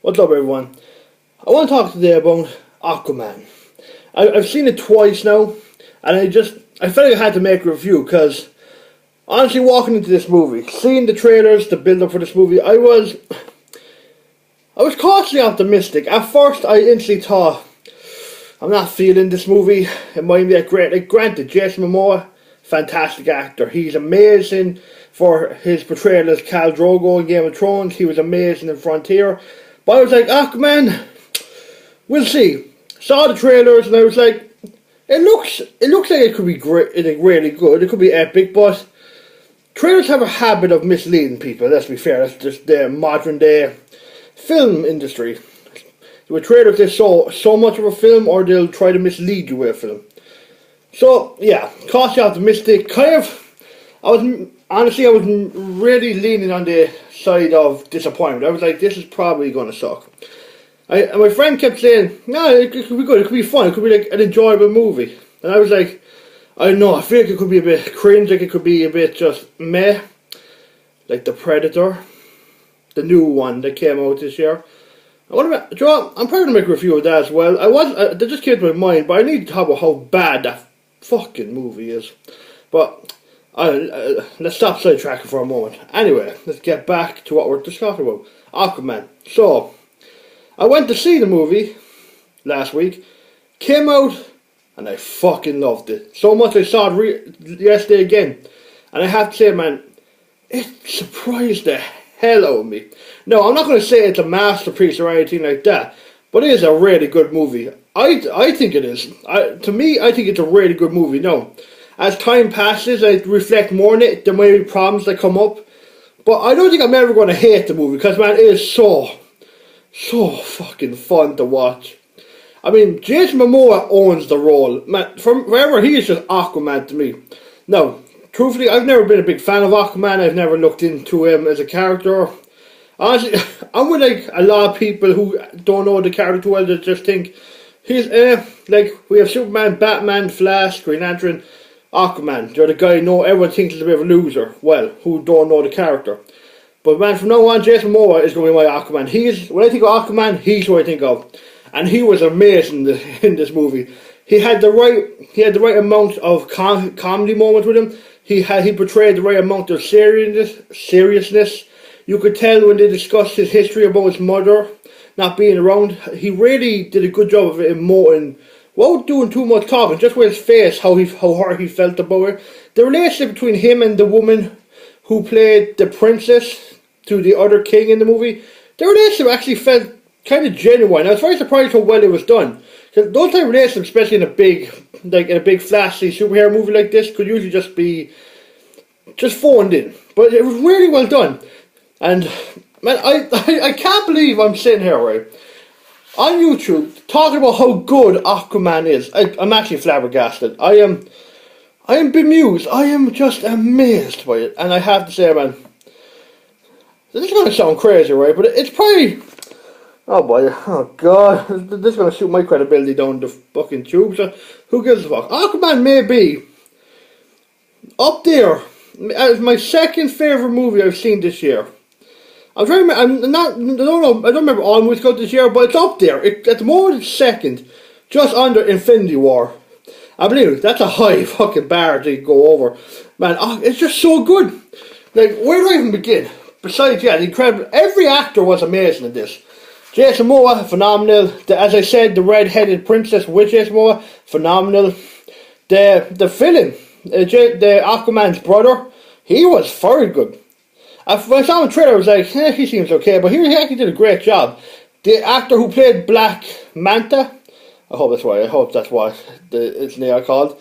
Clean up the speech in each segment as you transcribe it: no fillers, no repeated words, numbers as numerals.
What's up, everyone? I want to talk today about Aquaman. I've seen it twice now, and I felt like I had to make a review because honestly, walking into this movie, seeing the trailers, the build up for this movie, I was cautiously optimistic. At first, I instantly thought, I'm not feeling this movie. It might be that great. Like, granted, Jason Momoa, fantastic actor. He's amazing for his portrayal as Khal Drogo in Game of Thrones. He was amazing in Frontier. But I was like, Aquaman, we'll see. Saw the trailers and I was like, it looks like it could be great, really good. It could be epic, but trailers have a habit of misleading people. Let's be fair. That's just the modern day film industry. With trailers, they show so much of a film, or they'll try to mislead you with a film. So yeah, cautiously optimistic. I was really leaning on the side of disappointment. I was like, this is probably going to suck. And my friend kept saying, no, it could be good, it could be fun, it could be like an enjoyable movie. And I was like, I don't know, I feel like it could be a bit cringe, like it could be a bit just meh. Like The Predator, the new one that came out this year. I'm probably going to make a review of that as well. That just came to my mind, but I need to talk about how bad that fucking movie is. But let's stop sidetracking for a moment. Anyway, let's get back to what we're just talking about. Aquaman. So, I went to see the movie last week, came out, and I fucking loved it. So much I saw it yesterday again. And I have to say, man, it surprised the hell out of me. No, I'm not going to say it's a masterpiece or anything like that, but it is a really good movie. I think it is. To me, I think it's a really good movie. Now, as time passes, I reflect more on it. There may be problems that come up, but I don't think I'm ever going to hate the movie because, man, it is so fucking fun to watch. I mean, Jason Momoa owns the role. Man, from wherever he is just Aquaman to me. Now, truthfully, I've never been a big fan of Aquaman. I've never looked into him as a character. Honestly, I'm with like a lot of people who don't know the character too well, that just think he's like, we have Superman, Batman, Flash, Green Lantern, Aquaman. You're the guy everyone thinks is a bit of a loser. Well, who don't know the character. But man, from now on, Jason Momoa is going to be my Aquaman. When I think of Aquaman, he's what I think of. And he was amazing in this movie. He had the right amount of comedy moments with him. He portrayed the right amount of seriousness. You could tell when they discussed his history about his mother not being around. He really did a good job of emoting without doing too much talking, just with his face, how hard he felt about her. The relationship between him and the woman who played the princess to the other king in the movie, the relationship actually felt kind of genuine. I was very surprised how well it was done. Those type of relationships, especially in a big flashy superhero movie like this, could usually just be phoned in. But it was really well done. And man, I can't believe I'm sitting here, right, on YouTube talking about how good Aquaman is. I'm actually flabbergasted. I am bemused. I am just amazed by it. And I have to say, man, this is going to sound crazy, right? But it's probably, oh boy, oh god, this is going to shoot my credibility down the fucking tube. So who gives a fuck? Aquaman may be up there as my second favourite movie I've seen this year. I don't remember all movies got this year, but it's up there. At the moment, it's second, just under Infinity War. I believe that's a high fucking bar to go over, man. It's just so good. Like, where do I even begin? Besides, yeah, the incredible. Every actor was amazing in this. Jason Momoa, phenomenal. As I said, the red-headed princess with Jason Momoa, phenomenal. The villain, the Aquaman's brother, he was very good. When I saw him in the trailer, I was like, he seems okay, but he actually did a great job. The actor who played Black Manta, I hope that's what his name I called.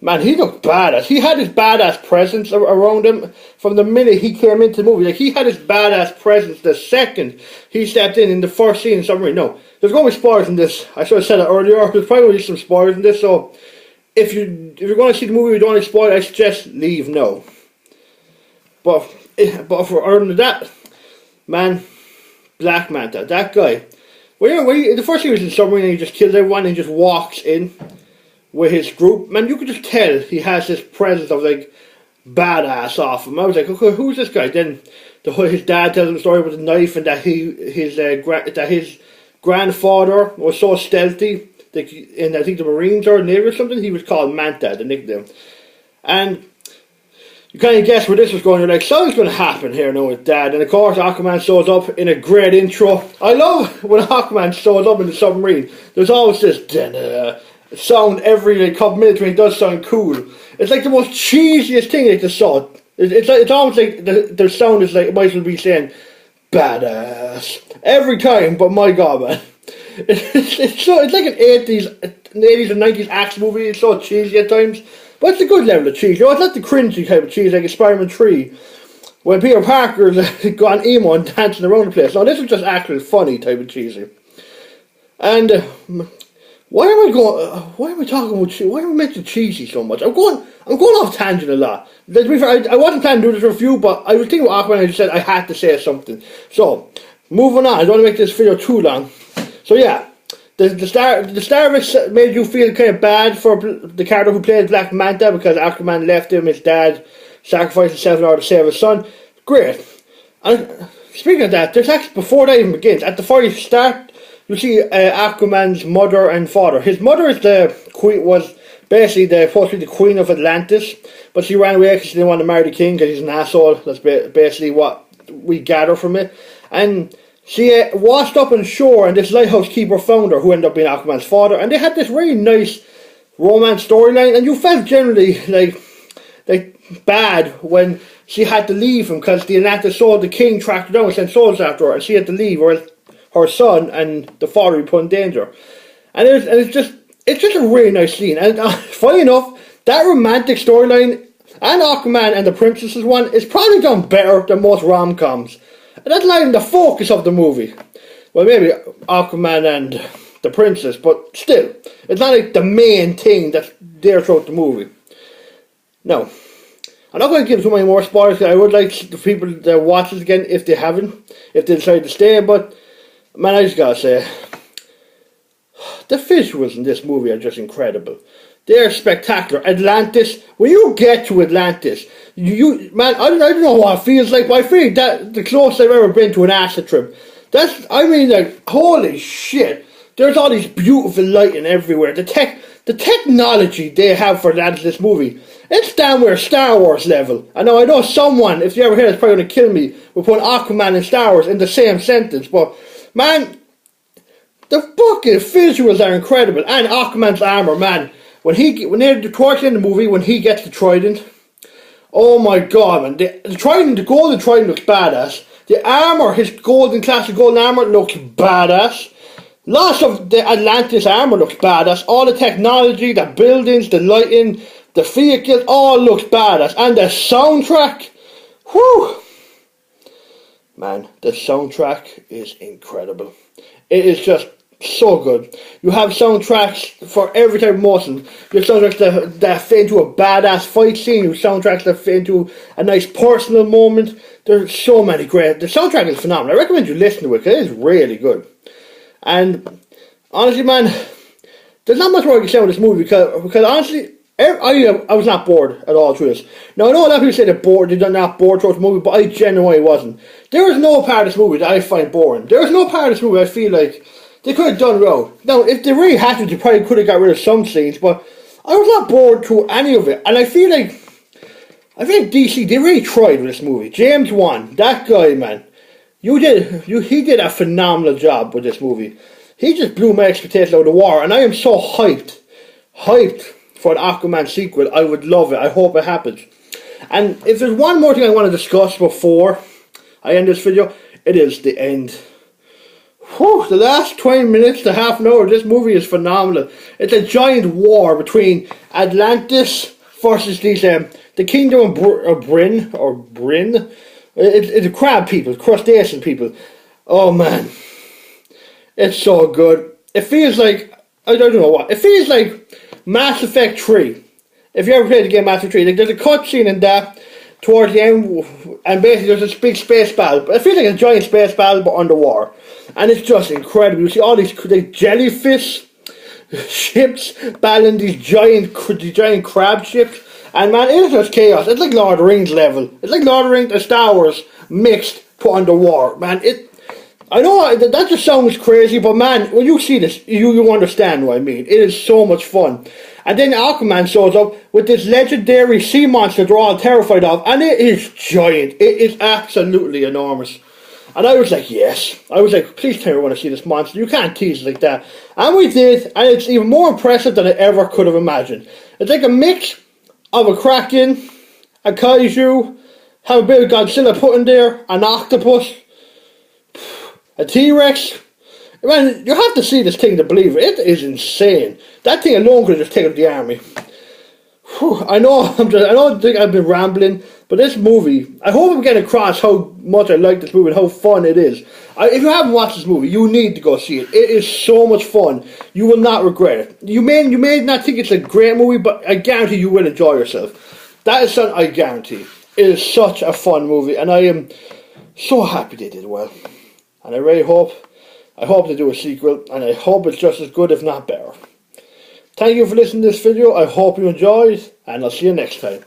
Man, he looked badass. He had his badass presence around him from the minute he came into the movie. Like, he had his badass presence the second he stepped in the first scene in Submarine. No, there's going to be spoilers in this. I should have said it earlier. There's probably going to be some spoilers in this, so if you're going to see the movie and you don't want to spoil, I suggest leave now. But for other than that, man, Black Manta, that guy. The first thing was in Submarine and he just kills everyone and he just walks in with his group. Man, you could just tell he has this presence of like badass off him. I was like, okay, who's this guy? Then his dad tells him a story about the knife, and that his grandfather was so stealthy that in I think the Marines or Navy or something, he was called Manta, the nickname. And you kind of guess where this was going. You're like, something's going to happen here now with Dad. And of course, Aquaman shows up in a great intro. I love when Aquaman shows up in the submarine. There's always this sound every couple minutes when he does something cool. It's like the most cheesiest thing I just saw. It's almost like the sound is like, it might as well be saying, badass. Every time, but my god, man. It's like an 80s and 90s action movie. It's so cheesy at times. But it's a good level of cheese. You know, it's not the cringy type of cheese like Spider-Man 3 when Peter Parker's gone emo and dancing around the place. No, this is just actually funny type of cheesy. And why am I talking about cheese? Why am I mentioning cheesy so much? I'm going off tangent a lot. To be fair, I wasn't planning to do this review, but I was thinking about Aquaman and I just said I had to say something. So, moving on. I don't want to make this video too long. So yeah. The star of it made you feel kind of bad for the character who played Black Manta because Aquaman left him, his dad sacrificed himself in order to save his son. Great. And speaking of that, there's actually, before that even begins, at the very start, you see Aquaman's mother and father. His mother is was basically supposed to be the queen of Atlantis, but she ran away because she didn't want to marry the king because he's an asshole. That's basically what we gather from it. And she washed up on shore, and this lighthouse keeper found her, who ended up being Aquaman's father, and they had this really nice romance storyline, and you felt generally like bad when she had to leave him because the Atlantis sold the king tracked her down and sent soldiers after her, and she had to leave, or her son and the father would be put in danger. And it's just a really nice scene. And funny enough, that romantic storyline and Aquaman and the Princesses one is probably done better than most rom-coms. And that's not even the focus of the movie. Well, maybe Aquaman and the princess, but still, it's not like the main thing that's there throughout the movie. No. I'm not going to give too many more spoilers because I would like the people that watch it again if they haven't, if they decide to stay, but man, I just gotta say, the visuals in this movie are just incredible. They're spectacular. Atlantis, when you get to Atlantis, man, I don't know what it feels like, but I feel like that the closest I've ever been to an acid trip. Like, holy shit. There's all these beautiful lighting everywhere. The technology they have for Atlantis in this movie, it's damn near Star Wars level. I know someone, if you ever hear this, probably going to kill me with putting Aquaman and Star Wars in the same sentence, but man, the fucking visuals are incredible. And Aquaman's armor, man. When they're towards the end of the movie, when he gets the trident, oh my god, man, the golden trident looks badass. The armor, his classic golden armor looks badass. Lots of the Atlantis armor looks badass. All the technology, the buildings, the lighting, the vehicles, all looks badass. And the soundtrack, whew, man, the soundtrack is incredible. It is just so good. You have soundtracks for every type of emotion. You have soundtracks that fit into a badass fight scene. You have soundtracks that fit into a nice personal moment. There's so many great. The soundtrack is phenomenal. I recommend you listen to it because it is really good. And honestly, man, there's not much more I can say about this movie because honestly, I was not bored at all through this. Now, I know a lot of people say they're not bored throughout the movie, but I genuinely wasn't. There was no part of this movie that I find boring. There was no part of this movie I feel like they could have done well. Now, if they really had to, they probably could have got rid of some scenes, but I was not bored through any of it. And I feel like DC, they really tried with this movie. James Wan, that guy, man, he did a phenomenal job with this movie. He just blew my expectations out of the water, and I am so hyped for an Aquaman sequel. I would love it. I hope it happens. And if there's one more thing I want to discuss before I end this video, it is the end. Whew, the last 20 minutes to half an hour of this movie is phenomenal. It's a giant war between Atlantis versus the kingdom of Bryn. It's the crab people, crustacean people. Oh man, it's so good. It feels like, I don't know what, it feels like Mass Effect 3. If you ever played the game Mass Effect 3, like, there's a cutscene in that towards the end, and basically there's this big space battle. It feels like a giant space battle but underwater. And it's just incredible. You see all these jellyfish ships battling these giant crab ships. And man, it's just chaos. It's like Lord of the Rings level. It's like Lord of the Rings and Star Wars mixed, put underwater. Man, I know that just sounds crazy, but man, when you see this, you understand what I mean. It is so much fun. And then Aquaman shows up with this legendary sea monster they're all terrified of, and it is giant. It is absolutely enormous. And I was like, yes. I was like, please tell me I want to see this monster. You can't tease it like that. And we did, and it's even more impressive than I ever could have imagined. It's like a mix of a kraken, a kaiju, have a bit of Godzilla put in there, an octopus, a T-Rex. Man, you have to see this thing to believe it. It is insane. That thing alone could have just taken the army. Whew, I don't think I've been rambling, but this movie, I hope I'm getting across how much I like this movie and how fun it is. If you haven't watched this movie, you need to go see it. It is so much fun. You will not regret it. You may not think it's a great movie, but I guarantee you will enjoy yourself. That is something I guarantee. It is such a fun movie, and I am so happy they did well. And I really hope they do a sequel, and I hope it's just as good, if not better. Thank you for listening to this video. I hope you enjoyed, and I'll see you next time.